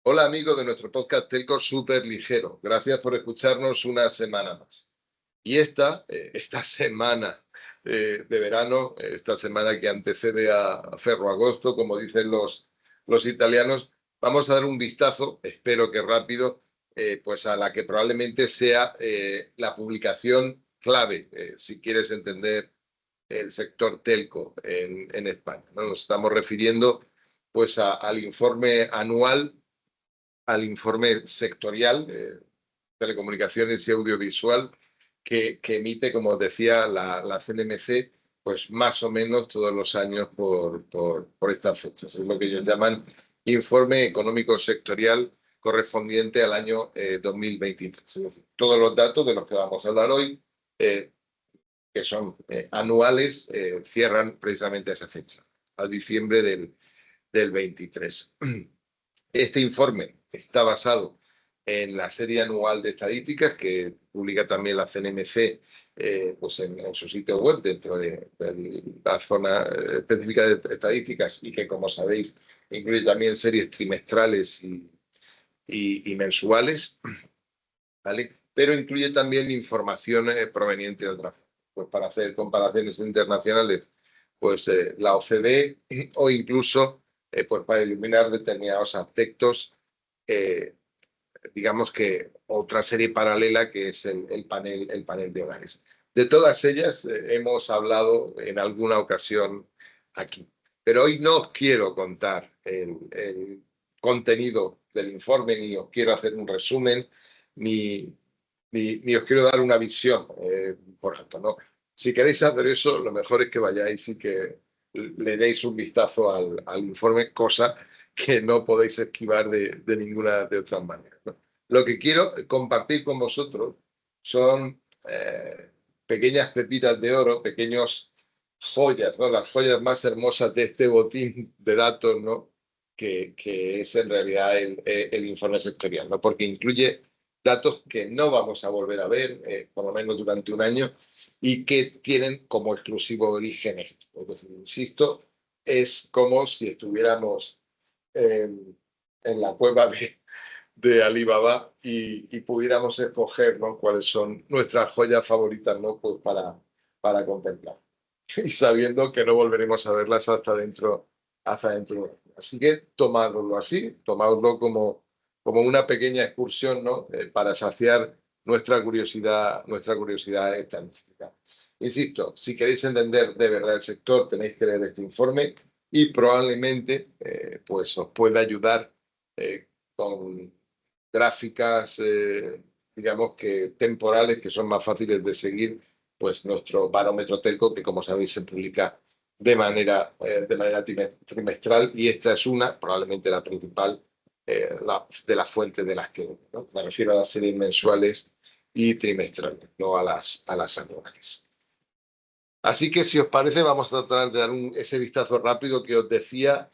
Hola amigos de nuestro podcast Telco Súper Ligero. Gracias por escucharnos una semana más. Y esta semana de verano, esta semana que antecede a Ferragosto, como dicen los italianos, vamos a dar un vistazo, espero que rápido, pues a la que probablemente sea la publicación clave, si quieres entender el sector telco en España, ¿no? Nos estamos refiriendo pues al informe anual, al informe sectorial, telecomunicaciones y audiovisual, que emite, como decía, la CNMC, pues más o menos todos los años por estas fechas. Es lo que ellos llaman informe económico sectorial correspondiente al año 2023. Es decir, todos los datos de los que vamos a hablar hoy, que son anuales, cierran precisamente a esa fecha, al diciembre del 23. Este informe está basado en la serie anual de estadísticas que publica también la CNMC pues en su sitio web dentro de la zona específica de estadísticas y que, como sabéis, incluye también series trimestrales y mensuales, ¿vale? Pero incluye también información proveniente de otras, pues para hacer comparaciones internacionales, pues la OCDE o incluso pues para iluminar determinados aspectos, eh, digamos que otra serie paralela que es el panel de hogares. De todas ellas hemos hablado en alguna ocasión aquí, pero hoy no os quiero contar el contenido del informe, ni os quiero hacer un resumen, ni os quiero dar una visión por alto, ¿no? Si queréis hacer eso, lo mejor es que vayáis y que le deis un vistazo al informe, cosa que no podéis esquivar de ninguna de otras maneras, ¿no? Lo que quiero compartir con vosotros son pequeñas pepitas de oro, pequeños joyas, ¿no? Las joyas más hermosas de este botín de datos, ¿no? Que es en realidad el informe sectorial, ¿no? Porque incluye datos que no vamos a volver a ver, por lo menos durante un año, y que tienen como exclusivo origen esto. Es decir, insisto, es como si estuviéramos en la cueva de Alibaba y pudiéramos escoger, ¿no?, cuáles son nuestras joyas favoritas, ¿no?, pues para contemplar. Y sabiendo que no volveremos a verlas hasta dentro. Así que tomádoslo así, tomádoslo como una pequeña excursión, ¿no?, para saciar nuestra curiosidad estadística. Insisto, si queréis entender de verdad el sector, tenéis que leer este informe y probablemente pues os pueda ayudar con gráficas, digamos que temporales, que son más fáciles de seguir, pues nuestro barómetro telco, que como sabéis se publica de manera trimestral, y esta es probablemente la principal, de las fuentes de las que, ¿no?, me refiero a las series mensuales y trimestrales, no a las anuales. Así que, si os parece, vamos a tratar de dar ese vistazo rápido que os decía,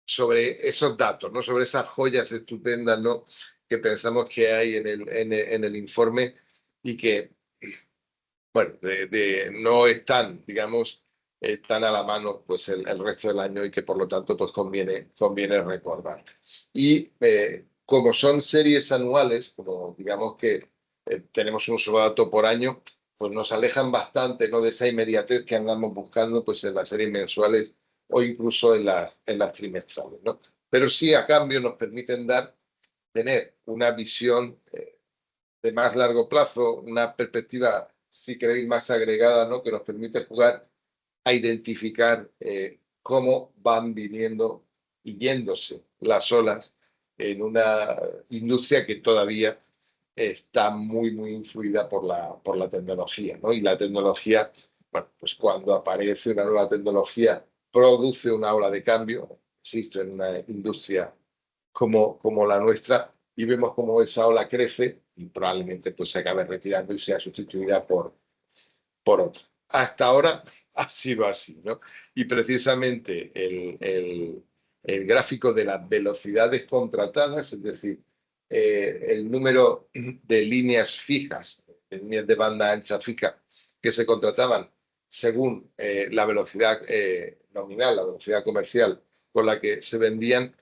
sobre esos datos, ¿no?, sobre esas joyas estupendas, ¿no?, que pensamos que hay en el informe y que, bueno, no están, digamos, están a la mano pues el resto del año y que por lo tanto pues conviene recordar. Y como son series anuales, como digamos que tenemos un solo dato por año, pues nos alejan bastante, ¿no?, de esa inmediatez que andamos buscando pues en las series mensuales o incluso en las trimestrales, ¿no? Pero sí, a cambio, nos permiten tener una visión de más largo plazo, una perspectiva, si queréis, más agregada, ¿no?, que nos permite jugar a identificar cómo van viniendo y yéndose las olas en una industria que todavía está muy influida por la tecnología, ¿no? Y la tecnología, bueno, pues cuando aparece una nueva tecnología, produce una ola de cambio. Existo en una industria como la nuestra y vemos cómo esa ola crece y probablemente pues se acabe retirando y sea sustituida por otra. Hasta ahora ha sido así, ¿no? Y precisamente el gráfico de las velocidades contratadas, es decir, el número de líneas fijas, de líneas de banda ancha fija, que se contrataban según la velocidad nominal, la velocidad comercial con la que se vendían,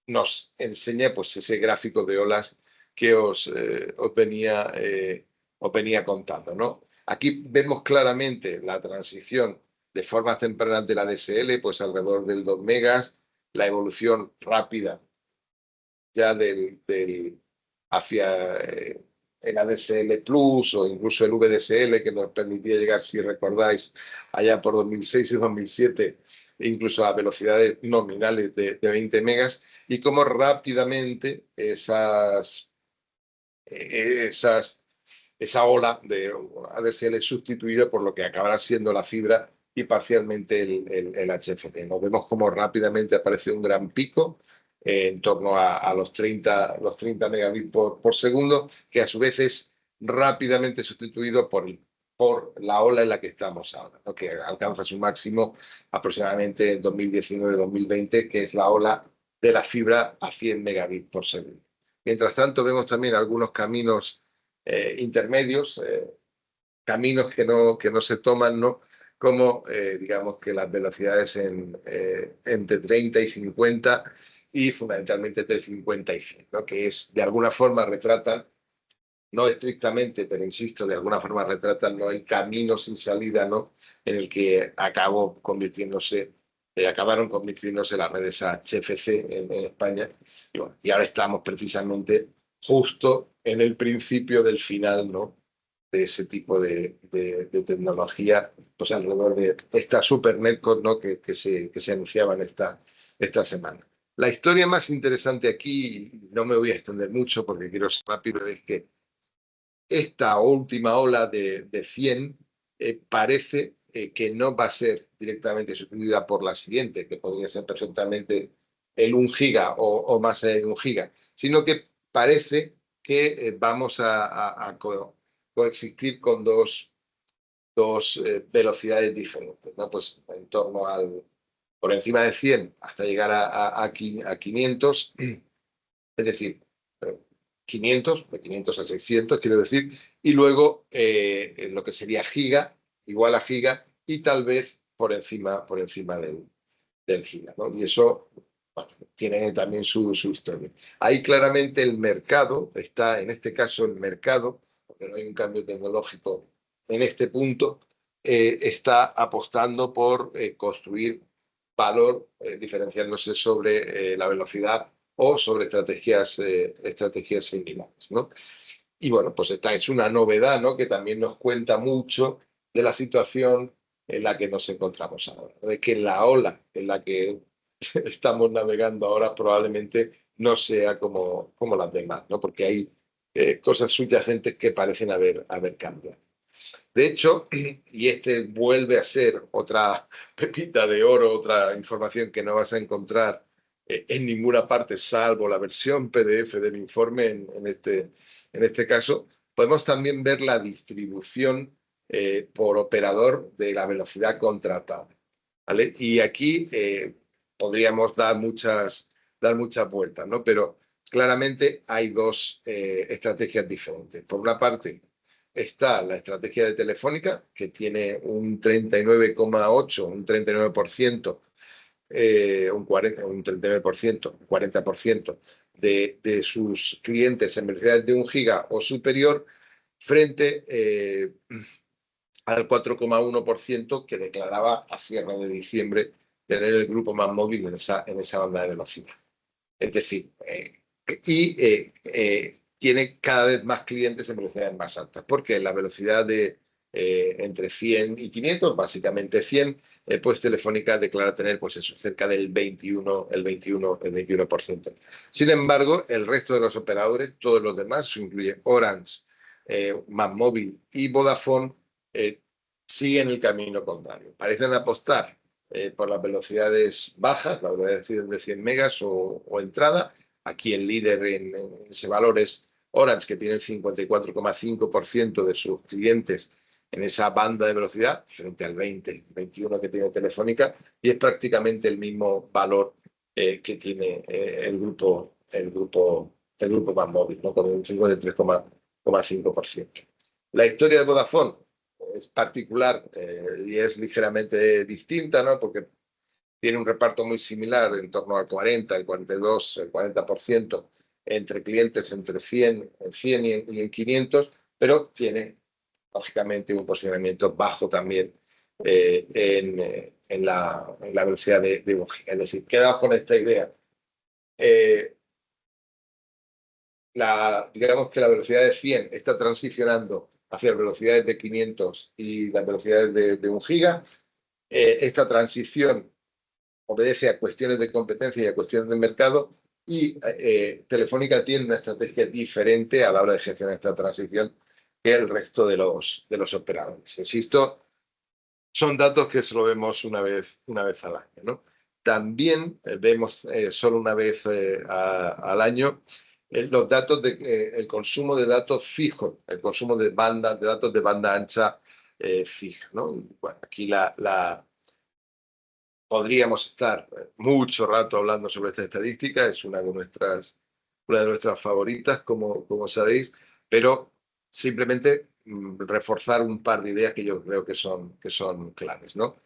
nos enseña pues ese gráfico de olas que os venía contando, ¿no? Aquí vemos claramente la transición de formas tempranas de la DSL, pues alrededor del 2 megas, la evolución rápida ya hacia el ADSL Plus o incluso el VDSL, que nos permitía llegar, si recordáis, allá por 2006 y 2007, incluso a velocidades nominales de 20 megas, y cómo rápidamente esa ola de ADSL es sustituida por lo que acabará siendo la fibra y parcialmente el HFC. Nos vemos como rápidamente aparece un gran pico en torno a los 30 megabits por segundo, que a su vez es rápidamente sustituido por la ola en la que estamos ahora, ¿no? Que alcanza su máximo aproximadamente en 2019-2020, que es la ola de la fibra a 100 megabits por segundo. Mientras tanto, vemos también algunos caminos intermedios, caminos que no se toman, ¿no? Como digamos que las velocidades entre 30 y 50 y fundamentalmente entre 50 y 100, ¿no? Que es de alguna forma retratan, no estrictamente, pero insisto, de alguna forma retratan, ¿no?, el camino sin salida, ¿no?, en el que acabaron convirtiéndose las redes HFC en España. Y, bueno, y ahora estamos precisamente justo en el principio del final, ¿no?, de ese tipo de tecnología, pues alrededor de esta super netcode, ¿no?, que se anunciaban esta semana. La historia más interesante aquí, no me voy a extender mucho porque quiero ser rápido, es que esta última ola de 100 parece que no va a ser directamente sustituida por la siguiente, que podría ser perfectamente el 1 giga o más allá de 1 giga, sino que parece que vamos a coexistir con dos velocidades diferentes, ¿no? Pues en torno por encima de 100 hasta llegar a 500, es decir, 500, de 500 a 600, quiero decir, y luego lo que sería giga, igual a giga, y tal vez por encima del giga, ¿no? Y eso, bueno, tiene también su historia. Ahí claramente el mercado está, en este caso el mercado, porque no hay un cambio tecnológico en este punto, está apostando por construir valor diferenciándose sobre la velocidad o sobre estrategias similares, ¿no? Y bueno, pues esta es una novedad, ¿no?, que también nos cuenta mucho de la situación en la que nos encontramos ahora, de que la ola en la que estamos navegando ahora probablemente no sea como las demás, ¿no?, porque hay cosas subyacentes que parecen haber cambiado. De hecho, y este vuelve a ser otra pepita de oro, otra información que no vas a encontrar en ninguna parte, salvo la versión PDF del informe en este caso, podemos también ver la distribución por operador de la velocidad contratada, ¿vale? Y aquí podríamos dar muchas vueltas, ¿no? Pero claramente hay dos estrategias diferentes. Por una parte, está la estrategia de Telefónica, que tiene un 39,8, un 39%, un 39%, un 40% de sus clientes en velocidades de 1 giga o superior, frente al 4,1% que declaraba a cierre de diciembre tener el grupo más móvil en esa banda de velocidad. Es decir, tiene cada vez más clientes en velocidades más altas, porque la velocidad de entre 100 y 500, básicamente 100, pues Telefónica declara tener pues eso, cerca del 21%. Sin embargo, el resto de los operadores, todos los demás, eso incluye Orange, MásMóvil y Vodafone, siguen el camino contrario. Parecen apostar por las velocidades bajas, las velocidades de 100 megas o entrada. Aquí el líder en ese valor es Orange, que tiene el 54,5% de sus clientes en esa banda de velocidad, frente al 21 que tiene Telefónica, y es prácticamente el mismo valor que tiene el grupo MásMóvil, ¿no?, con un 53,5%. La historia de Vodafone es particular y es ligeramente distinta, ¿no?, porque tiene un reparto muy similar, en torno al 40, el 42, el 40% entre clientes entre 100 y en 500, pero tiene, lógicamente, un posicionamiento bajo también en la velocidad de 1 giga. Es decir, quedaos con esta idea. Digamos que la velocidad de 100 está transicionando hacia velocidades de 500 y las velocidades de 1 giga. Esta transición obedece a cuestiones de competencia y a cuestiones de mercado, y Telefónica tiene una estrategia diferente a la hora de gestionar esta transición que el resto de los operadores. Insisto, son datos que solo vemos una vez al año, ¿no? También vemos solo una vez al año los datos el consumo de datos fijos, el consumo de datos de banda ancha fija, ¿no? Bueno, aquí podríamos estar mucho rato hablando sobre esta estadística, es una de nuestras favoritas, como sabéis, pero simplemente reforzar un par de ideas que yo creo que son claves, ¿no?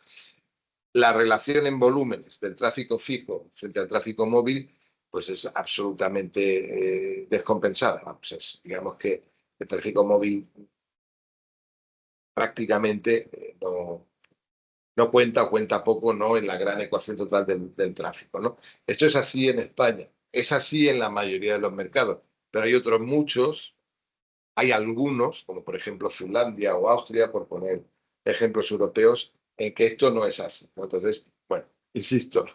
La relación en volúmenes del tráfico fijo frente al tráfico móvil pues es absolutamente descompensada. Vamos, digamos que el tráfico móvil prácticamente no cuenta o cuenta poco, ¿no?, en la gran ecuación total del tráfico, ¿no? Esto es así en España, es así en la mayoría de los mercados, pero hay otros muchos, hay algunos, como por ejemplo Finlandia o Austria, por poner ejemplos europeos, en que esto no es así, ¿no? Entonces, bueno, insisto,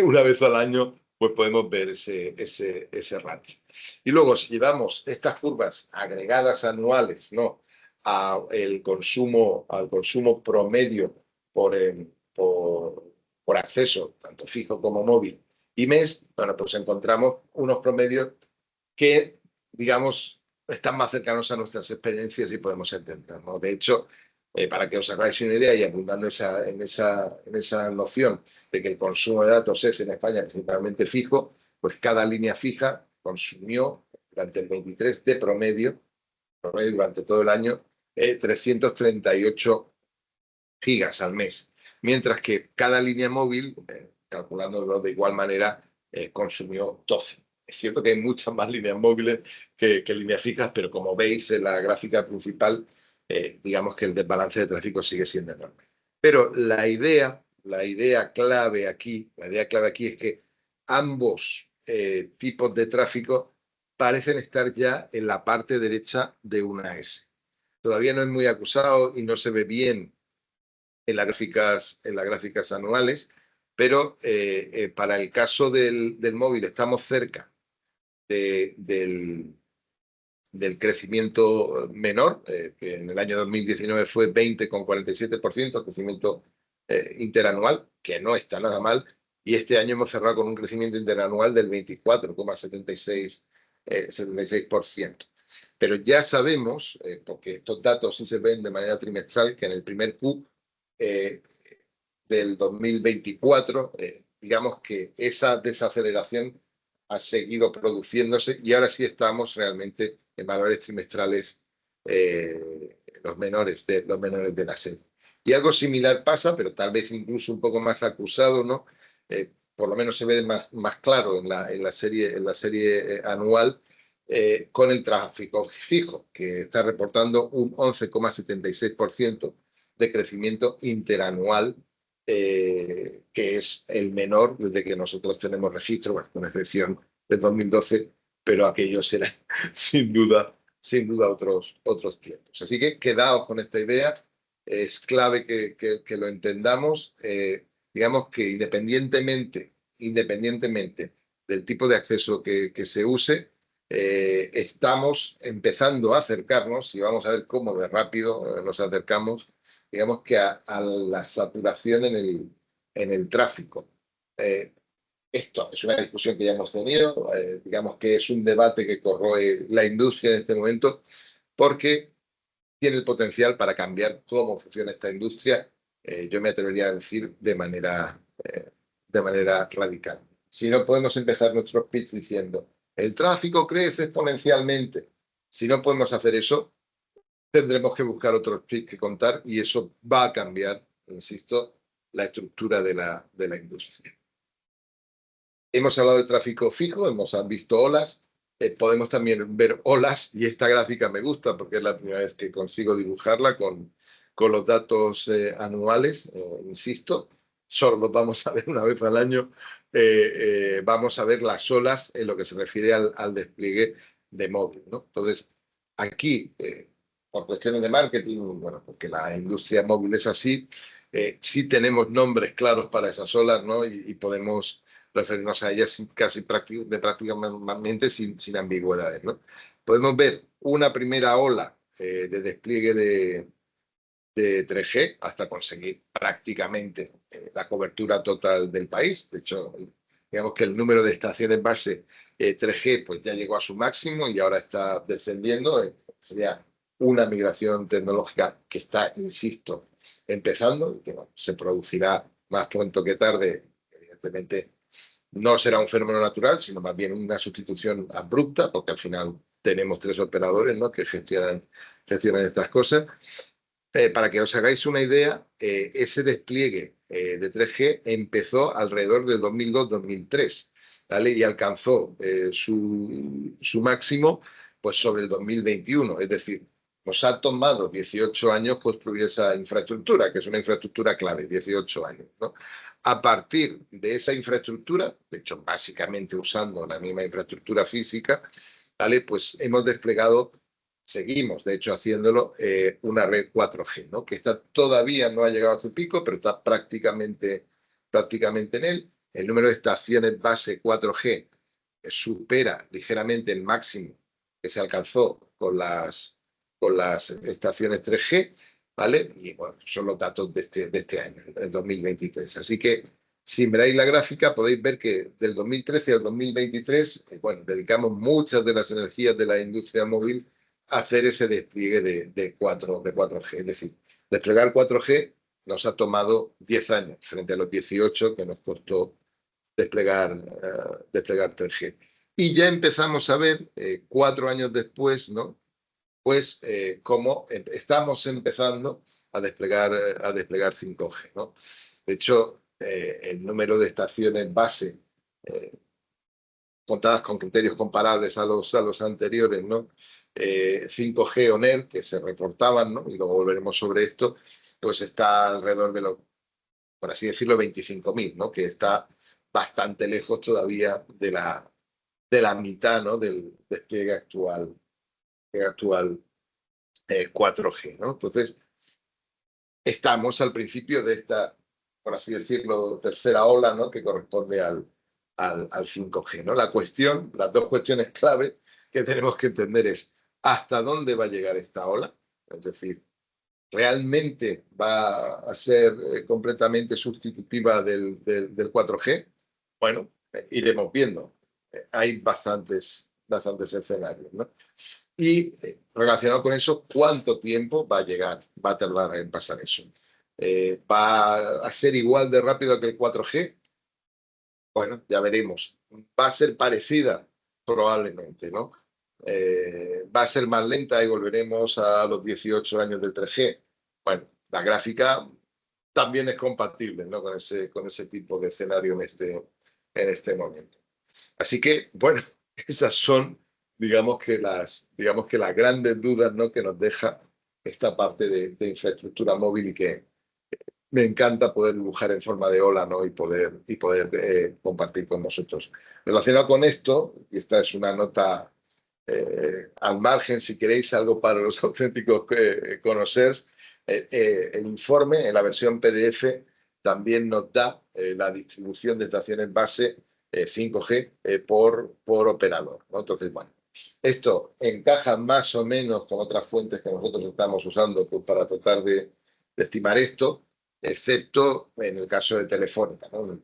una vez al año pues podemos ver ese ratio. Y luego, si llevamos estas curvas agregadas anuales, ¿no?, al consumo promedio por acceso, tanto fijo como móvil, y mes, bueno, pues encontramos unos promedios que, digamos, están más cercanos a nuestras experiencias y podemos entender, ¿no? De hecho, para que os hagáis una idea y abundando en esa noción de que el consumo de datos es en España principalmente fijo, pues cada línea fija consumió durante el 23 de promedio durante todo el año, 338 gigas al mes, mientras que cada línea móvil, calculándolo de igual manera, consumió 12. Es cierto que hay muchas más líneas móviles que líneas fijas, pero como veis en la gráfica principal, digamos que el desbalance de tráfico sigue siendo enorme. Pero la idea clave aquí es que ambos tipos de tráfico parecen estar ya en la parte derecha de una S. Todavía no es muy acusado y no se ve bien en las gráficas anuales, pero para el caso del móvil estamos cerca del crecimiento menor, que en el año 2019 fue 20,47%, crecimiento interanual, que no está nada mal, y este año hemos cerrado con un crecimiento interanual del 24,76%. Pero ya sabemos, porque estos datos sí se ven de manera trimestral, que en el primer Q del 2024, digamos que esa desaceleración ha seguido produciéndose y ahora sí estamos realmente en valores trimestrales los menores de la serie. Y algo similar pasa, pero tal vez incluso un poco más acusado, ¿no? Por lo menos se ve más claro en la serie anual, con el tráfico fijo, que está reportando un 11,76% de crecimiento interanual, que es el menor desde que nosotros tenemos registro, bueno, con excepción de 2012, pero aquellos eran sin duda otros tiempos. Así que quedaos con esta idea, es clave que lo entendamos, digamos que independientemente del tipo de acceso que se use, estamos empezando a acercarnos, y vamos a ver cómo de rápido nos acercamos, digamos que a la saturación en el tráfico. Esto es una discusión que ya hemos tenido, digamos que es un debate que corroe la industria en este momento, porque tiene el potencial para cambiar cómo funciona esta industria, yo me atrevería a decir de manera radical. Si no podemos empezar nuestro pitch diciendo el tráfico crece exponencialmente, si no podemos hacer eso, tendremos que buscar otros pitch que contar y eso va a cambiar, insisto, la estructura de la industria. Hemos hablado de tráfico fijo, hemos visto olas, podemos también ver olas, y esta gráfica me gusta porque es la primera vez que consigo dibujarla con los datos anuales, insisto, solo los vamos a ver una vez al año, vamos a ver las olas en lo que se refiere al despliegue de móvil, ¿no? Entonces, aquí, por cuestiones de marketing, bueno, porque la industria móvil es así, sí tenemos nombres claros para esas olas, ¿no? Y podemos referirnos a ellas casi prácticamente sin ambigüedades, ¿no? Podemos ver una primera ola de despliegue de 3G hasta conseguir prácticamente la cobertura total del país. De hecho, digamos que el número de estaciones base 3G pues ya llegó a su máximo y ahora está descendiendo. Sería una migración tecnológica que está, insisto, empezando, que bueno, se producirá más pronto que tarde. Evidentemente, no será un fenómeno natural, sino más bien una sustitución abrupta, porque al final tenemos 3 operadores, ¿no?, que gestionan estas cosas. Para que os hagáis una idea, ese despliegue de 3G empezó alrededor del 2002-2003, ¿vale? Y alcanzó su máximo pues sobre el 2021. Es decir, nos ha tomado 18 años construir esa infraestructura, que es una infraestructura clave, 18 años, ¿no? A partir de esa infraestructura, de hecho, básicamente usando la misma infraestructura física, ¿vale?, pues hemos desplegado, seguimos, de hecho, haciéndolo, una red 4G, ¿no?, que está, todavía no ha llegado a su pico, pero está prácticamente en él. El número de estaciones base 4G supera ligeramente el máximo que se alcanzó con las estaciones 3G, ¿vale? Y bueno, son los datos de este año, el 2023. Así que, si miráis la gráfica, podéis ver que del 2013 al 2023, bueno, dedicamos muchas de las energías de la industria móvil a hacer ese despliegue de 4G. Es decir, desplegar 4G nos ha tomado 10 años, frente a los 18 que nos costó desplegar 3G. Y ya empezamos a ver, 4 años después, ¿no?, pues cómo estamos empezando a desplegar 5G, ¿no? De hecho, el número de estaciones base contadas con criterios comparables a los anteriores, ¿no?, 5G o NER, que se reportaban, ¿no?, y luego volveremos sobre esto, pues está alrededor de los, por así decirlo, 25.000, ¿no?, que está bastante lejos todavía de la mitad, ¿no?, del despliegue actual 4G, ¿no? Entonces, estamos al principio de esta, por así decirlo, tercera ola, ¿no?, que corresponde al 5G, ¿no? Las dos cuestiones clave que tenemos que entender es hasta dónde va a llegar esta ola, es decir, ¿realmente va a ser completamente sustitutiva del 4G? Bueno, iremos viendo. Hay bastantes escenarios, ¿no? Y relacionado con eso, ¿cuánto tiempo va a tardar en pasar eso? ¿Va a ser igual de rápido que el 4G? Bueno, ya veremos. ¿Va a ser parecida? Probablemente, ¿no? ¿Va a ser más lenta y volveremos a los 18 años del 3G? Bueno, la gráfica también es compatible, ¿no?, con ese tipo de escenario en este momento. Así que, bueno, esas son, digamos que las grandes dudas, ¿no?, que nos deja esta parte de infraestructura móvil, y que me encanta poder dibujar en forma de ola, ¿no?, y poder compartir con vosotros. Relacionado con esto, y esta es una nota al margen, si queréis algo para los auténticos conocers, el informe en la versión PDF también nos da la distribución de estaciones base 5G por operador, ¿no? Entonces, bueno, esto encaja más o menos con otras fuentes que nosotros estamos usando pues, para tratar de estimar esto, excepto en el caso de Telefónica, ¿no?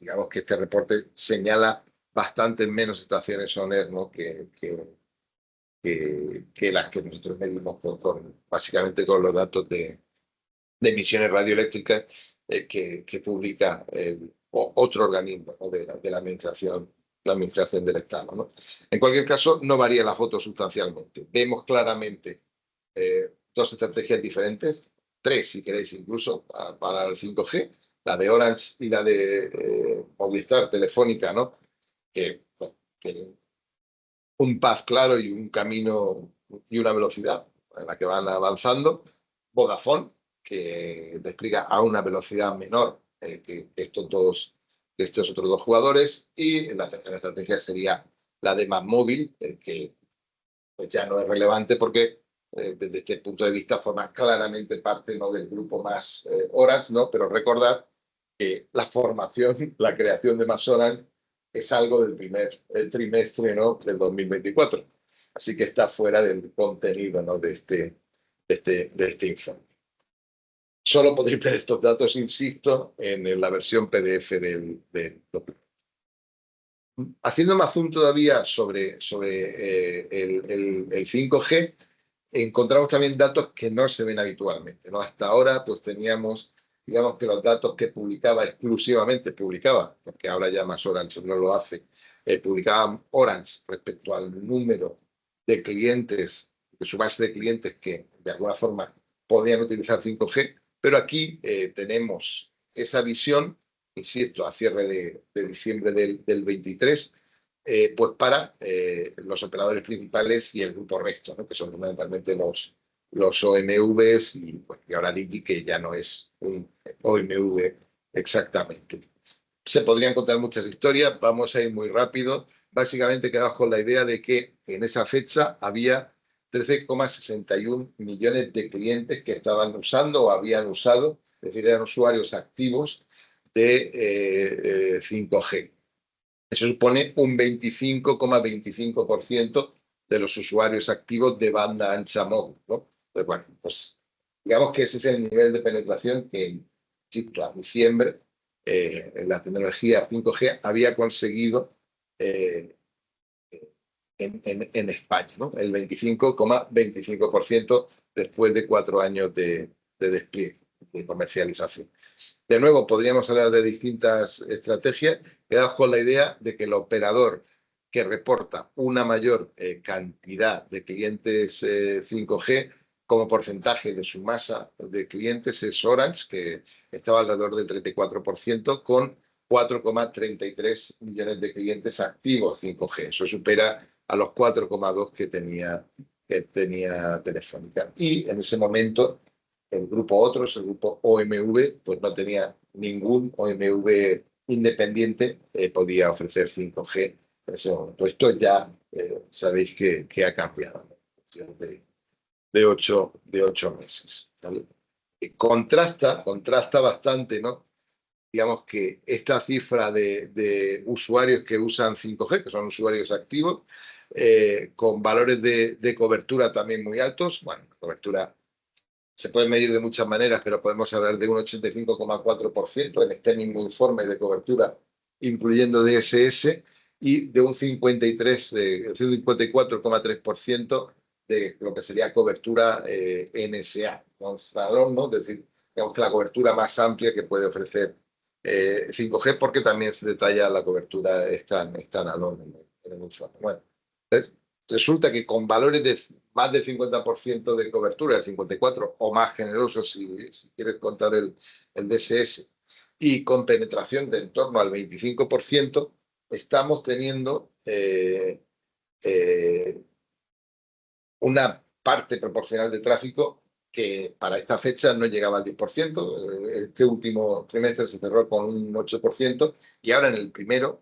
Digamos que este reporte señala bastante menos estaciones ONER, ¿no?, que las que nosotros medimos básicamente con los datos de emisiones radioeléctricas que publica otro organismo, ¿no?, de la administración del Estado, ¿no? En cualquier caso, no varía la foto sustancialmente. Vemos claramente dos estrategias diferentes, 3 si queréis incluso, para el 5G, la de Orange y la de Movistar Telefónica, ¿no? Que, bueno, tienen un path claro y un camino y una velocidad en la que van avanzando. Vodafone, que despliega a una velocidad menor que estos otros dos jugadores. Y la tercera estrategia sería la de MásMóvil, que pues ya no es relevante porque desde este punto de vista forma claramente parte, ¿no?, del grupo Más Orange, ¿no? Pero recordad que la formación, la creación de Más Orange es algo del primer trimestre, ¿no?, del 2024. Así que está fuera del contenido, ¿no?, de este informe. Solo podréis ver estos datos, insisto, en la versión PDF del documento. Haciendo más zoom todavía sobre el 5G, encontramos también datos que no se ven habitualmente, ¿no? Hasta ahora, pues teníamos, digamos que los datos que publicaba exclusivamente, porque ahora ya Más Orange no lo hace, publicaba Orange respecto al número de clientes, de su base de clientes que de alguna forma podían utilizar 5G, pero aquí tenemos esa visión, insisto, a cierre de diciembre del 23, pues para los operadores principales y el grupo resto, ¿no?, que son fundamentalmente los OMVs y ahora Digi, que ya no es un OMV exactamente. Se podrían contar muchas historias, vamos a ir muy rápido. Básicamente quedamos con la idea de que en esa fecha había 13,61 millones de clientes que estaban usando o habían usado, es decir, eran usuarios activos de 5G. Eso supone un 25,25% de los usuarios activos de banda ancha móvil, ¿no? Entonces, bueno, pues digamos que ese es el nivel de penetración que, insisto, a diciembre la tecnología 5G había conseguido en España, ¿no? El 25,25% después de 4 años de despliegue, de comercialización. De nuevo, podríamos hablar de distintas estrategias. Quedamos con la idea de que el operador que reporta una mayor cantidad de clientes 5G como porcentaje de su masa de clientes es Orange, que estaba alrededor del 34%, con 4,33 millones de clientes activos 5G. Eso supera a los 4,2 que tenía Telefónica. Y en ese momento el grupo Otros, el grupo OMV, pues no tenía ningún OMV independiente, podía ofrecer 5G en ese momento. Esto ya sabéis que ha cambiado, ¿no?, de 8 meses, ¿vale? Contrasta bastante, ¿no? Digamos que esta cifra de usuarios que usan 5G, que son usuarios activos, con valores de cobertura también muy altos. Bueno, cobertura se puede medir de muchas maneras, pero podemos hablar de un 85,4% en este mismo informe de cobertura, incluyendo DSS, y de un 54,3% de lo que sería cobertura NSA, non-standalone, ¿no? Es decir, digamos que la cobertura más amplia que puede ofrecer 5G, porque también se detalla la cobertura standalone en el informe. Bueno, resulta que con valores de más del 50% de cobertura, el 54% o más generoso si quieres contar el DSS, y con penetración de en torno al 25%, estamos teniendo una parte proporcional de tráfico que para esta fecha no llegaba al 10%. Este último trimestre se cerró con un 8% y ahora en el primer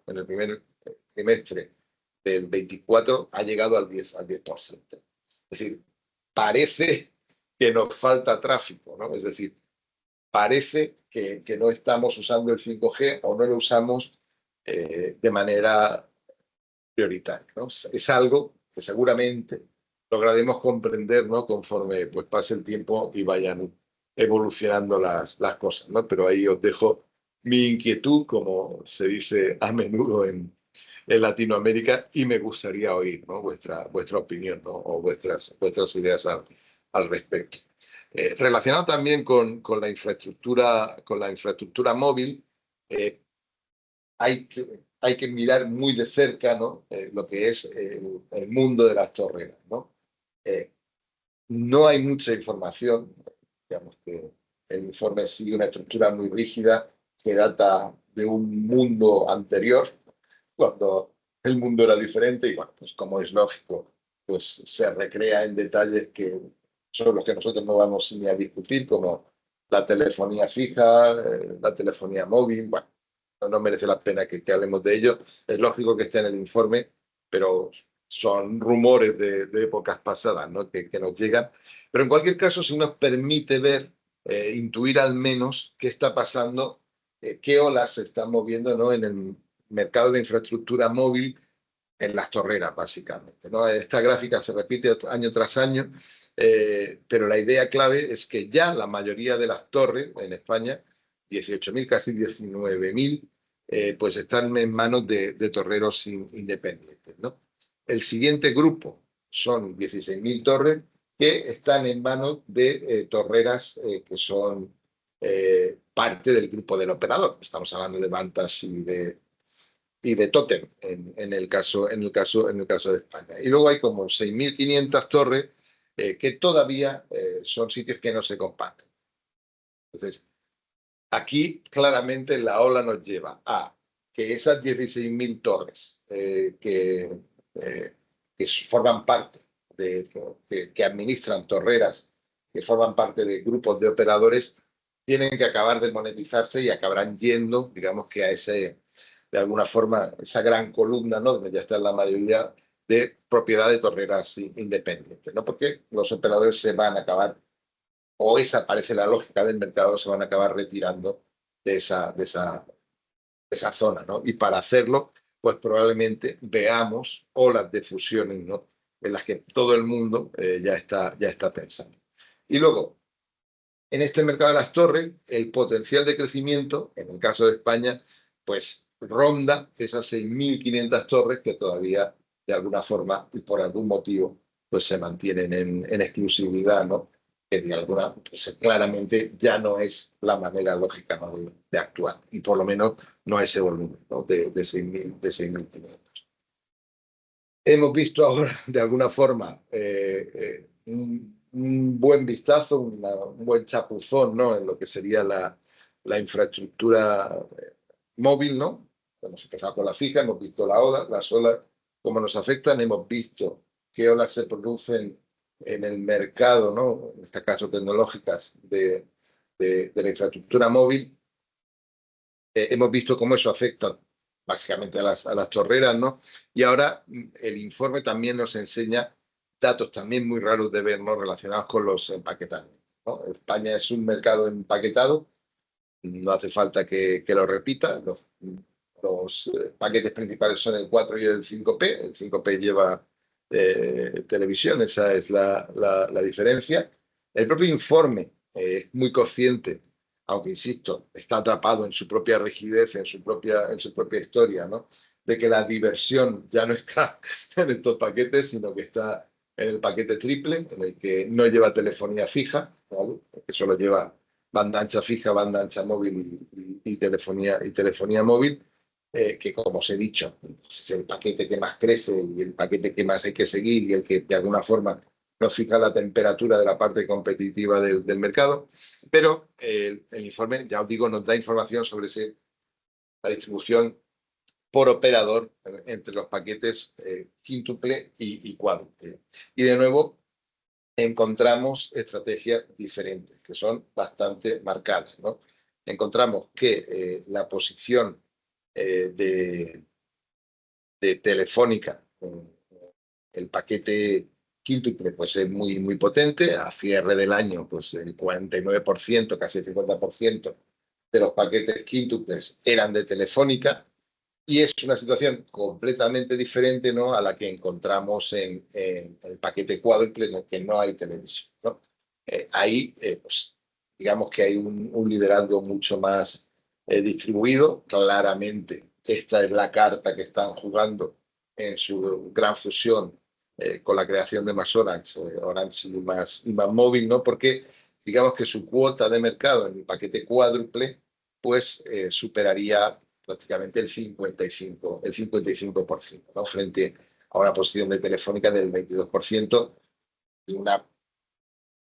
trimestre del 24 ha llegado al 10%. Es decir, parece que nos falta tráfico, ¿no? Es decir, parece que no estamos usando el 5G o no lo usamos de manera prioritaria, ¿no? Es algo que seguramente lograremos comprender, ¿no?, conforme pues pase el tiempo y vayan evolucionando las cosas, ¿no? Pero ahí os dejo mi inquietud, como se dice a menudo en Latinoamérica, y me gustaría oír, ¿no?, vuestra opinión, ¿no?, o vuestras ideas al respecto. Relacionado también con la infraestructura móvil, hay que mirar muy de cerca, ¿no?, lo que es el mundo de las torres, ¿no? No hay mucha información, digamos que el informe sigue una estructura muy rígida que data de un mundo anterior, cuando el mundo era diferente y bueno, pues como es lógico, pues se recrea en detalles que son los que nosotros no vamos ni a discutir, como la telefonía fija, la telefonía móvil, bueno, no merece la pena que hablemos de ello. Es lógico que esté en el informe, pero son rumores de épocas pasadas, ¿no? Que nos llegan. Pero en cualquier caso, sí nos permite ver, intuir al menos qué está pasando, qué olas se están moviendo, ¿no? En el mercado de infraestructura móvil, en las torreras, básicamente, ¿no? Esta gráfica se repite año tras año, pero la idea clave es que ya la mayoría de las torres en España, 18.000, casi 19.000, pues están en manos de torreros independientes, ¿no? El siguiente grupo son 16.000 torres que están en manos de torreras que son parte del grupo del operador. Estamos hablando de Vantage y de Totem en el caso de España. Y luego hay como 6.500 torres que todavía son sitios que no se comparten. Entonces, aquí claramente la ola nos lleva a que esas 16.000 torres que forman parte que administran torreras, que forman parte de grupos de operadores, tienen que acabar de monetizarse y acabarán yendo, digamos que a ese, de alguna forma, esa gran columna, ¿no? Donde ya está la mayoría de propiedad de torreras independientes, ¿no? Porque los operadores se van a acabar, o esa parece la lógica del mercado, se van a acabar retirando de esa zona, ¿no? Y para hacerlo, pues probablemente veamos olas de fusiones, ¿no? En las que todo el mundo ya está pensando. Y luego, en este mercado de las torres, el potencial de crecimiento, en el caso de España, pues ronda esas 6.500 torres que todavía, de alguna forma y por algún motivo, pues se mantienen en exclusividad, ¿no? Que de alguna, pues claramente ya no es la manera lógica, ¿no? de actuar, y por lo menos no a ese volumen, ¿no? de 6.500. Hemos visto ahora, de alguna forma, un buen vistazo, un buen chapuzón, ¿no? En lo que sería la infraestructura móvil, ¿no? Hemos empezado con la fija, hemos visto las olas, cómo nos afectan, hemos visto qué olas se producen en el mercado, ¿no? En este caso tecnológicas de la infraestructura móvil. Hemos visto cómo eso afecta básicamente a las torreras, ¿no? Y ahora el informe también nos enseña datos también muy raros de ver, ¿no? Relacionados con los empaquetados, ¿no? España es un mercado empaquetado, no hace falta que lo repita. Los paquetes principales son el 4 y el 5P. El 5P lleva televisión, esa es la diferencia. El propio informe es muy consciente, aunque insisto, está atrapado en su propia rigidez, en su propia historia, ¿no? De que la diversión ya no está en estos paquetes, sino que está en el paquete triple, en el que no lleva telefonía fija, ¿vale? Que solo lleva banda ancha fija, banda ancha móvil y telefonía móvil, que como os he dicho, es el paquete que más crece y el paquete que más hay que seguir y el que de alguna forma nos fija la temperatura de la parte competitiva del mercado. Pero el informe, ya os digo, nos da información sobre la distribución por operador entre los paquetes quíntuple y cuádruple. Y de nuevo, encontramos estrategias diferentes, que son bastante marcadas, ¿no? Encontramos que la posición de Telefónica, el paquete quíntuple, pues es muy potente. A cierre del año, pues el 49%, casi el 50% de los paquetes quíntuples eran de Telefónica. Y es una situación completamente diferente, ¿no? A la que encontramos en el paquete cuádruple, en el que no hay televisión, ¿no? Ahí, pues, digamos que hay un liderazgo mucho más distribuido. Claramente, esta es la carta que están jugando en su gran fusión con la creación de más Orange, Orange y más móvil, ¿no? Porque digamos que su cuota de mercado en el paquete cuádruple, pues superaría prácticamente el 55%, ¿no? Frente a una posición de Telefónica del 22%, y una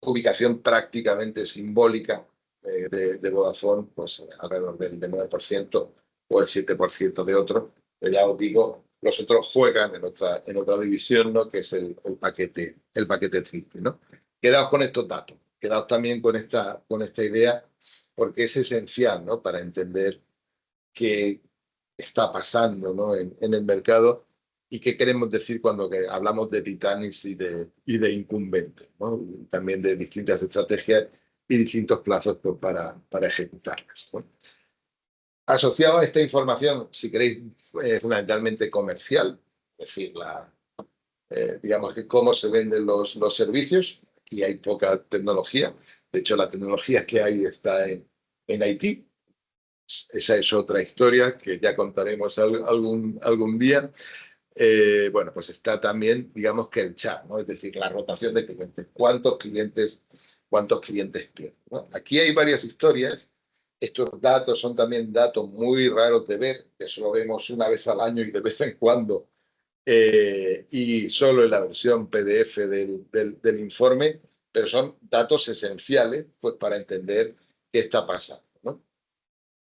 ubicación prácticamente simbólica de Vodafone, pues alrededor del 9% o el 7% de otros. Pero ya os digo, los otros juegan en otra división, ¿no? Que es el paquete triple, ¿no? Quedaos con estos datos, quedaos también con esta idea, porque es esencial, ¿no? Para entender qué está pasando, ¿no? en el mercado y qué queremos decir cuando hablamos de titanes y de incumbentes, ¿no? Y también de distintas estrategias y distintos plazos pues, para ejecutarlas, ¿no? Asociado a esta información, si queréis, fundamentalmente comercial, es decir, digamos que cómo se venden los servicios. Aquí hay poca tecnología. De hecho, la tecnología que hay está en Haití. Esa es otra historia que ya contaremos algún día. Bueno, pues está también, digamos que el chat, ¿no? Es decir, la rotación de clientes. ¿Cuántos clientes pierden, ¿no? Aquí hay varias historias. Estos datos son también datos muy raros de ver, que solo vemos una vez al año y de vez en cuando, y solo en la versión PDF del informe, pero son datos esenciales pues, para entender qué está pasando, ¿no?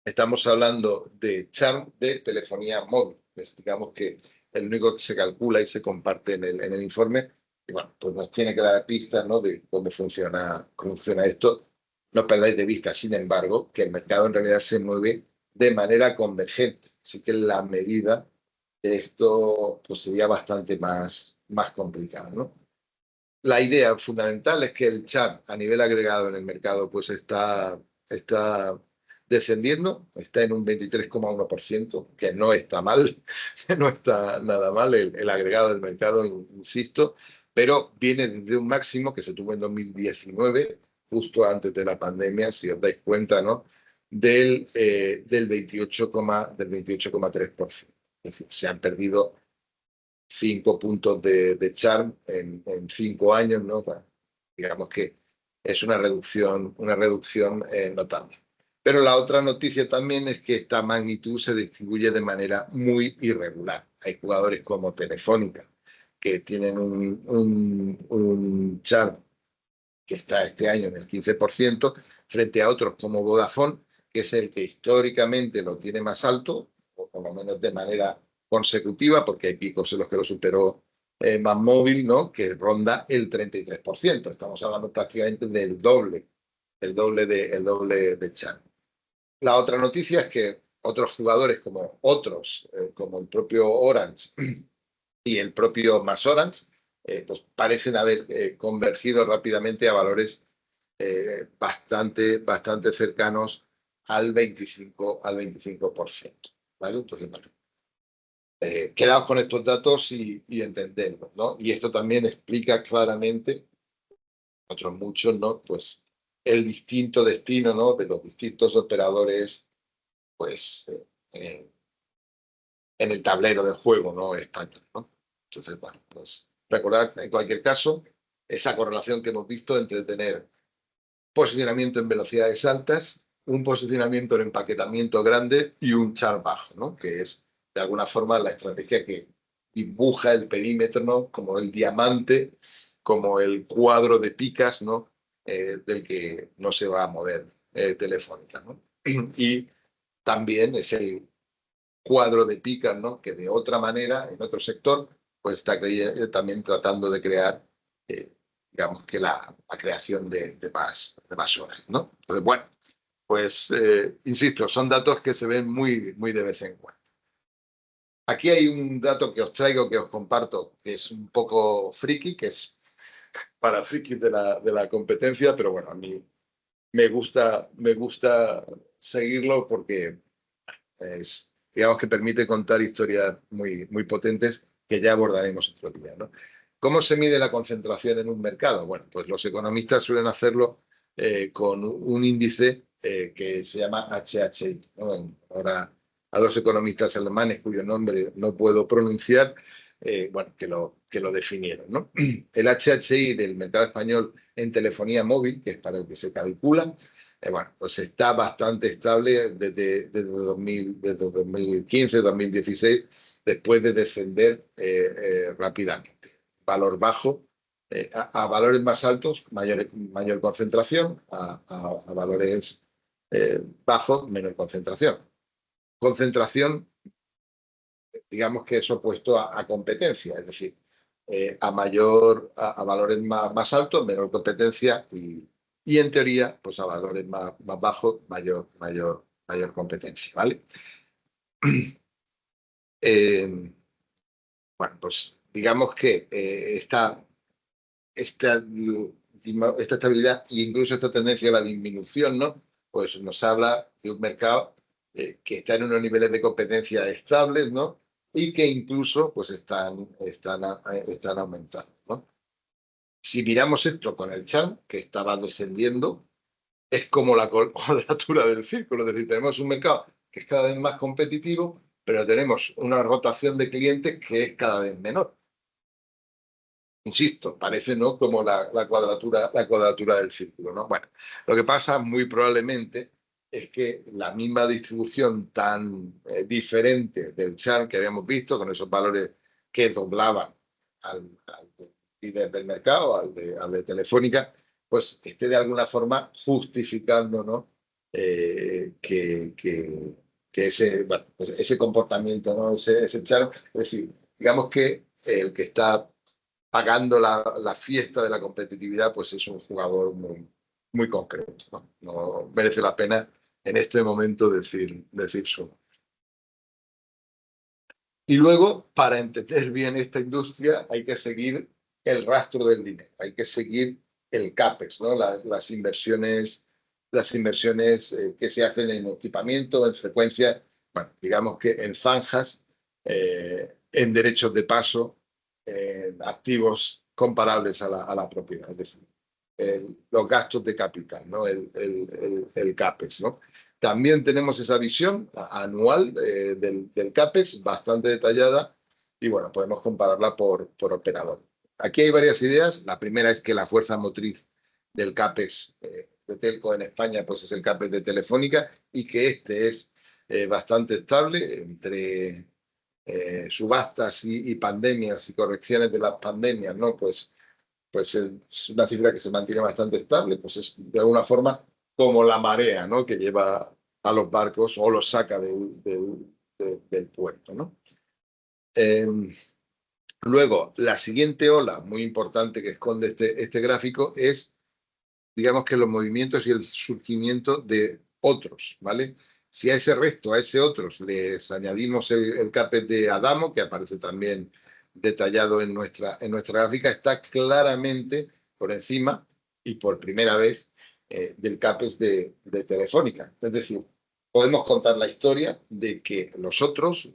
Estamos hablando de churn de telefonía móvil, pues digamos que el único que se calcula y se comparte en el informe, y bueno, pues nos tiene que dar pistas, ¿no? De cómo funciona esto. No perdáis de vista, sin embargo, que el mercado en realidad se mueve de manera convergente, así que la medida de esto pues, sería bastante más complicado, ¿no? La idea fundamental es que el churn a nivel agregado en el mercado pues está descendiendo, está en un 23,1%, que no está mal, no está nada mal el agregado del mercado, insisto, pero viene desde un máximo que se tuvo en 2019, justo antes de la pandemia, si os dais cuenta, ¿no? Del 28,3%. Es decir, se han perdido 5 puntos de charm en 5 años, ¿no? Bueno, digamos que es una reducción notable. Pero la otra noticia también es que esta magnitud se distribuye de manera muy irregular. Hay jugadores como Telefónica que tienen un charm que está este año en el 15%, frente a otros como Vodafone, que es el que históricamente lo tiene más alto, o por lo menos de manera consecutiva, porque hay picos en los que lo superó más móvil, ¿no? Que ronda el 33%. Estamos hablando prácticamente del doble, el doble de Chan. La otra noticia es que otros jugadores como el propio Orange y el propio Más Orange, pues parecen haber convergido rápidamente a valores bastante cercanos al 25%. ¿Vale? Entonces, bueno, quedaos con estos datos y entenderlos, ¿no? Y esto también explica claramente, otros muchos, ¿no? Pues el distinto destino, ¿no? De los distintos operadores, pues, en el tablero de juego, ¿no? Español, ¿no? Entonces, bueno, pues recordad, en cualquier caso, esa correlación que hemos visto entre tener posicionamiento en velocidades altas, un posicionamiento en empaquetamiento grande y un char bajo, ¿no? Que es, de alguna forma, la estrategia que dibuja el perímetro, ¿no? Como el diamante, como el cuadro de picas, ¿no? Del que no se va a mover Telefónica, ¿no? Y también es el cuadro de picas, ¿no? Que de otra manera, en otro sector, pues está también tratando de crear, digamos que la creación de más horas, ¿no? Entonces, bueno, pues, insisto, son datos que se ven muy de vez en cuando. Aquí hay un dato que os traigo, que os comparto, que es un poco friki, que es para frikis de la competencia, pero bueno, a mí me gusta seguirlo porque digamos que permite contar historias muy potentes que ya abordaremos otro día, ¿no? ¿Cómo se mide la concentración en un mercado? Bueno, pues los economistas suelen hacerlo con un índice que se llama HHI, ¿no? Ahora, a dos economistas alemanes cuyo nombre no puedo pronunciar, bueno, que lo definieron, ¿no? El HHI del mercado español en telefonía móvil, que es para el que se calcula, bueno, pues está bastante estable desde 2015, 2016, después de descender rápidamente. Valor bajo, a valores más altos, mayor concentración, a valores bajo, menor concentración. Concentración, digamos que es opuesto a competencia, es decir, a valores más altos, menor competencia y en teoría, pues a valores más bajos, mayor competencia, ¿vale? Bueno, pues digamos que esta estabilidad e incluso esta tendencia a la disminución, ¿no? Pues nos habla de un mercado que está en unos niveles de competencia estables, ¿no? Y que incluso pues están aumentando, ¿no? Si miramos esto con el Chan, que estaba descendiendo, es como la cuadratura del círculo, es decir, tenemos un mercado que es cada vez más competitivo, pero tenemos una rotación de clientes que es cada vez menor. Insisto, parece ¿no? como la cuadratura del círculo, ¿no? Bueno, lo que pasa muy probablemente es que la misma distribución tan diferente del churn que habíamos visto, con esos valores que doblaban al líder del mercado, al de Telefónica, pues esté de alguna forma justificando, ¿no? Que bueno, pues ese comportamiento, ¿no? Ese churn, es decir, digamos que el que está pagando la fiesta de la competitividad, pues es un jugador muy concreto, ¿no? No merece la pena en este momento decir su. Y luego, para entender bien esta industria, hay que seguir el rastro del dinero, hay que seguir el CAPEX, ¿no? Las inversiones que se hacen en equipamiento, en frecuencia, bueno, digamos que en zanjas, en derechos de paso, activos comparables a la propiedad, es decir, los gastos de capital, ¿no? El CAPEX, ¿no? También tenemos esa visión anual del CAPEX bastante detallada y bueno, podemos compararla por operador. Aquí hay varias ideas. La primera es que la fuerza motriz del CAPEX de Telco en España pues es el CAPEX de Telefónica y que este es bastante estable entre subastas y pandemias y correcciones de las pandemias, ¿no? Pues es una cifra que se mantiene bastante estable, pues es de alguna forma como la marea, ¿no? Que lleva a los barcos o los saca del puerto, ¿no? Eh, luego, la siguiente ola muy importante que esconde este gráfico es, digamos que los movimientos y el surgimiento de otros, ¿vale? Si a ese resto, a ese otros, les añadimos el CAPEX de Adamo, que aparece también detallado en nuestra gráfica, está claramente por encima y por primera vez del CAPEX de Telefónica. Es decir, podemos contar la historia de que los otros,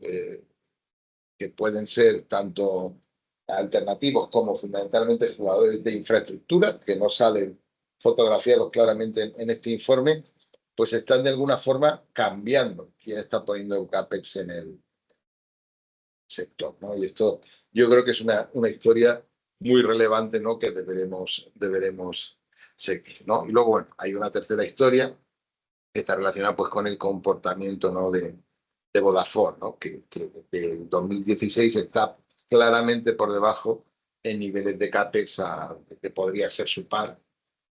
que pueden ser tanto alternativos como fundamentalmente jugadores de infraestructura, que no salen fotografiados claramente en este informe, pues están de alguna forma cambiando quién está poniendo el CAPEX en el sector, ¿no? Y esto yo creo que es una historia muy relevante, ¿no? Que deberemos seguir, ¿no? Y luego, bueno, hay una tercera historia que está relacionada pues con el comportamiento, ¿no? de Vodafone, ¿no? Que desde el 2016 está claramente por debajo en niveles de CAPEX que podría ser su par,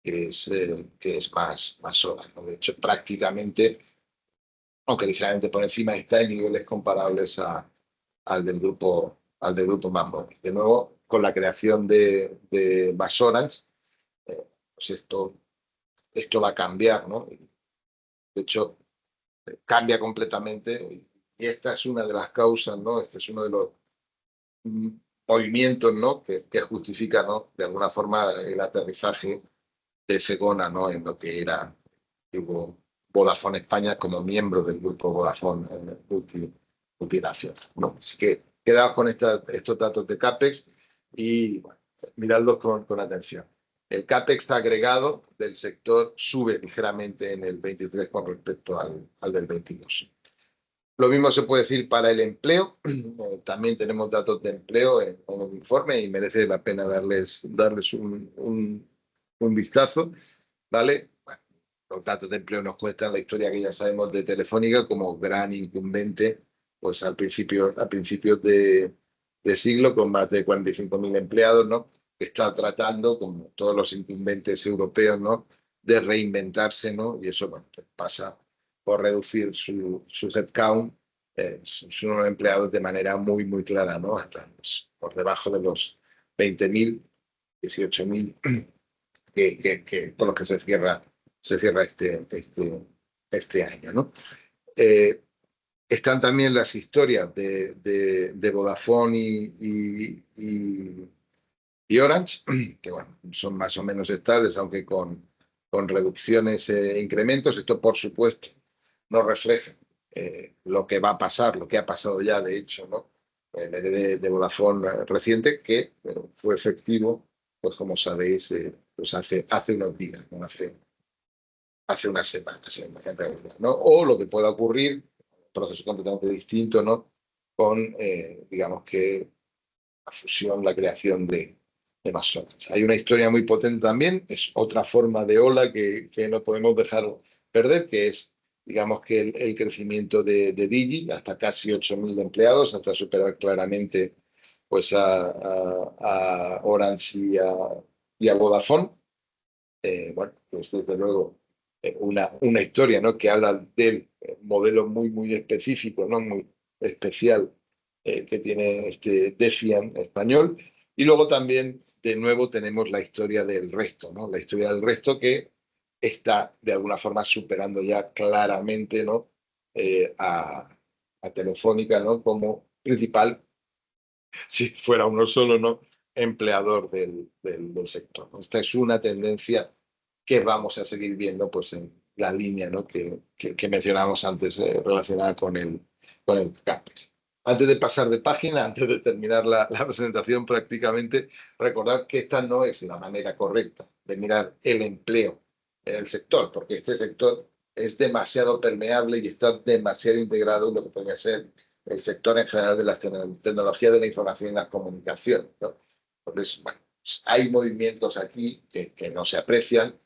que es más horas, ¿no? De hecho, prácticamente, aunque ligeramente por encima, está en niveles comparables al del grupo MásMóvil. De nuevo, con la creación de MasOrange, pues esto va a cambiar, ¿no? De hecho, cambia completamente y esta es una de las causas, ¿no? Este es uno de los movimientos, ¿no? Que justifica, ¿no? De alguna forma el aterrizaje de Zegona, ¿no? En lo que era Vodafone España como miembro del grupo Vodafone Multinacional, ¿no? Así que quedaos con estos datos de CAPEX y bueno, miradlos con atención. El CAPEX agregado del sector sube ligeramente en el 23 con respecto al del 22. Lo mismo se puede decir para el empleo. También tenemos datos de empleo en el informe y merece la pena darles un vistazo, ¿vale? Bueno, los datos de empleo nos cuentan la historia que ya sabemos de Telefónica como gran incumbente, pues al principios de siglo, con más de 45.000 empleados, ¿no? Que está tratando, como todos los incumbentes europeos, ¿no? de reinventarse, ¿no? Y eso, bueno, pues pasa por reducir su headcount, sus empleados de manera muy, muy clara, ¿no? Hasta pues, por debajo de los 20.000, 18.000, con los que se cierra este año, ¿no? Están también las historias de Vodafone y Orange, que bueno, son más o menos estables, aunque con reducciones e incrementos. Esto, por supuesto, no refleja lo que va a pasar, lo que ha pasado ya, de hecho, ¿no? El ERE de Vodafone reciente, que fue efectivo, pues como sabéis, pues hace unos días, ¿no? Hace unas semanas, ¿no? O lo que pueda ocurrir, un proceso completamente distinto, ¿no? Con, digamos que, la fusión, la creación de más zonas. Hay una historia muy potente también, es otra forma de ola que no podemos dejar perder, que es, digamos que el crecimiento de Digi, hasta casi 8.000 empleados, hasta superar claramente pues a Orange y a Vodafone. Bueno, pues desde luego una historia, ¿no? Que habla del modelo muy, muy específico, ¿no? Muy especial que tiene este Defiant español. Y luego también, de nuevo, tenemos la historia del resto, ¿no? La historia del resto que está, de alguna forma, superando ya claramente, ¿no? A Telefónica, ¿no? Como principal, si fuera uno solo, ¿no? Empleador del sector, ¿no? Esta es una tendencia que vamos a seguir viendo pues, en la línea, ¿no? que mencionábamos antes relacionada con el CAPEX. Antes de pasar de página, antes de terminar la presentación prácticamente, recordad que esta no es la manera correcta de mirar el empleo en el sector, porque este sector es demasiado permeable y está demasiado integrado en lo que podría ser el sector en general de las tecnologías de la información y las comunicaciones, ¿no? Entonces, bueno, hay movimientos aquí que no se aprecian,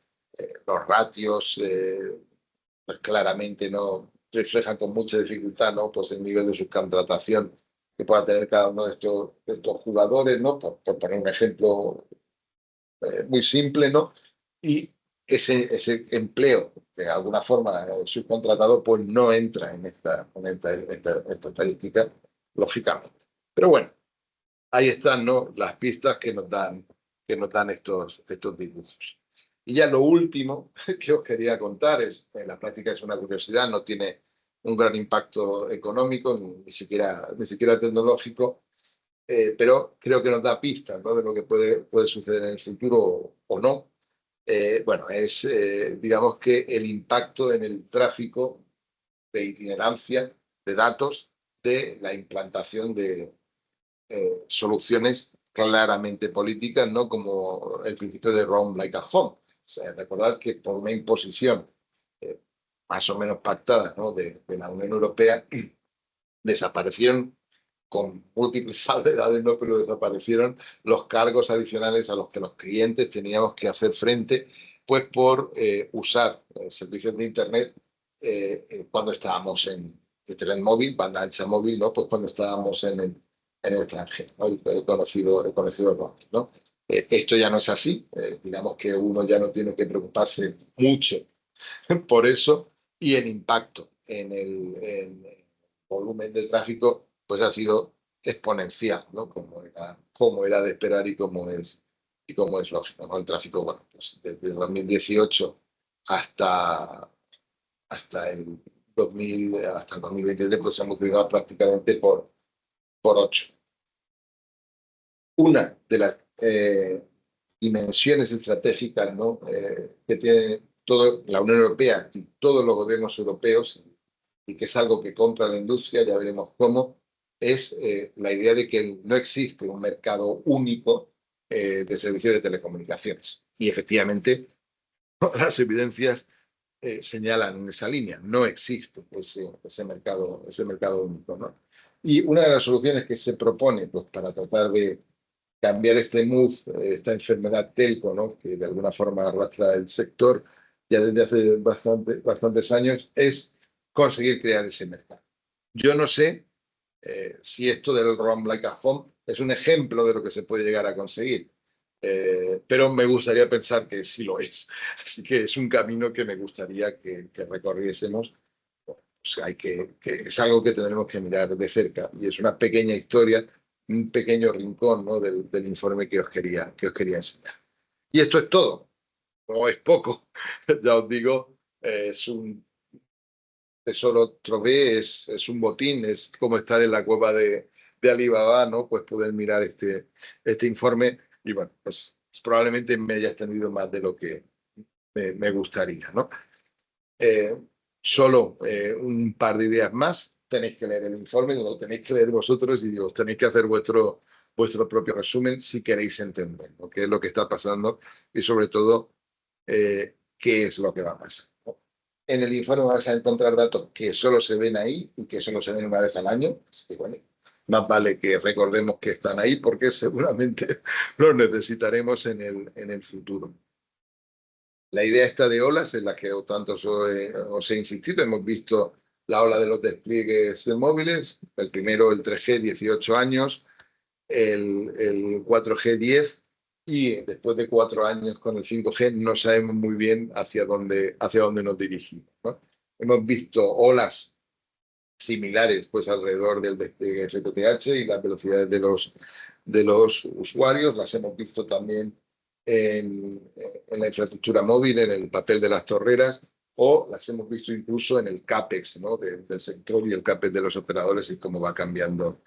los ratios pues claramente no reflejan con mucha dificultad, ¿no? Pues el nivel de subcontratación que pueda tener cada uno de estos jugadores, ¿no? Por poner un ejemplo muy simple, ¿no? Y ese empleo, de alguna forma subcontratado, pues no entra en esta estadística, lógicamente. Pero bueno, ahí están, ¿no? Las pistas que nos dan estos dibujos. Y ya lo último que os quería contar es, en la práctica es una curiosidad, no tiene un gran impacto económico, ni siquiera tecnológico, pero creo que nos da pistas, ¿no? De lo que puede suceder en el futuro o no. Bueno, es, digamos que el impacto en el tráfico de itinerancia de datos de la implantación de soluciones claramente políticas, ¿no? Como el principio de Roam Like a Home. O sea, recordad que por una imposición eh, más o menos pactada, ¿no? de la Unión Europea, desaparecieron con múltiples salvedades, ¿no? Pero desaparecieron los cargos adicionales a los que los clientes teníamos que hacer frente, pues por usar servicios de Internet cuando estábamos en Internet móvil, banda ancha móvil, ¿no? Pues cuando estábamos en el extranjero, ¿no? He conocido roaming, ¿no? Esto ya no es así, digamos que uno ya no tiene que preocuparse mucho por eso, y el impacto en volumen de tráfico pues ha sido exponencial, ¿no? Como era de esperar y como es lógico, ¿no? El tráfico, bueno, pues desde el 2018 hasta, hasta el 2023 pues se ha multiplicado prácticamente por 8. Una de las dimensiones estratégicas, ¿no? Que tiene toda la Unión Europea y todos los gobiernos europeos, y que es algo que compra la industria, ya veremos cómo, es la idea de que no existe un mercado único de servicios de telecomunicaciones. Y efectivamente, las evidencias señalan en esa línea. No existe ese mercado único, ¿no? Y una de las soluciones que se propone pues, para tratar de cambiar este mood, esta enfermedad telco, ¿no? Que de alguna forma arrastra el sector ya desde hace bastantes años, es conseguir crear ese mercado. Yo no sé si esto del Roam Like a Home es un ejemplo de lo que se puede llegar a conseguir, pero me gustaría pensar que sí lo es. Así que es un camino que me gustaría que recorriésemos. Pues es algo que tendremos que mirar de cerca y es una pequeña historia, un pequeño rincón, ¿no? del informe que os quería enseñar. Y esto es todo, no es poco, ya os digo, es un tesoro trové, es un botín, es como estar en la cueva de Alibaba, ¿no? Pues poder mirar este informe y bueno, pues probablemente me haya extendido más de lo que me gustaría, ¿no? Eh, Solo un par de ideas más. Tenéis que leer el informe, lo tenéis que leer vosotros y os tenéis que hacer vuestro propio resumen si queréis entender, ¿no? Qué es lo que está pasando y sobre todo qué es lo que va a pasar, ¿no? En el informe vas a encontrar datos que solo se ven ahí y que solo se ven una vez al año. Así que bueno, más vale que recordemos que están ahí porque seguramente los necesitaremos en el futuro. La idea esta de olas en la que tanto os he insistido, hemos visto la ola de los despliegues de móviles, el primero el 3G 18 años, el 4G 10 y después de 4 años con el 5G no sabemos muy bien hacia dónde nos dirigimos, ¿no? Hemos visto olas similares pues alrededor del despliegue FTTH y las velocidades de los usuarios, las hemos visto también en la infraestructura móvil, en el papel de las torreras, o las hemos visto incluso en el CAPEX, ¿no? del sector y el CAPEX de los operadores y cómo va cambiando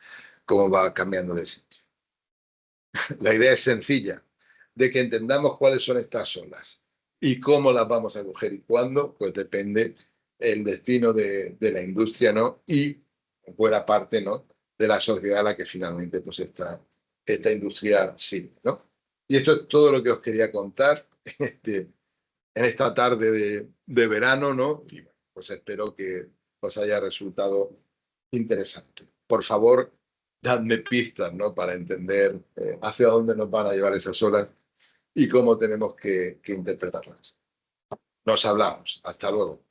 de sitio. La idea es sencilla, de que entendamos cuáles son estas olas y cómo las vamos a coger y cuándo, pues depende el destino de la industria, ¿no? Y buena parte, ¿no? De la sociedad a la que finalmente pues esta industria sirve, ¿no? Y esto es todo lo que os quería contar en esta tarde de verano, ¿no? Y bueno, pues espero que os haya resultado interesante. Por favor, dadme pistas, ¿no? Para entender hacia dónde nos van a llevar esas olas y cómo tenemos que interpretarlas. Nos hablamos. Hasta luego.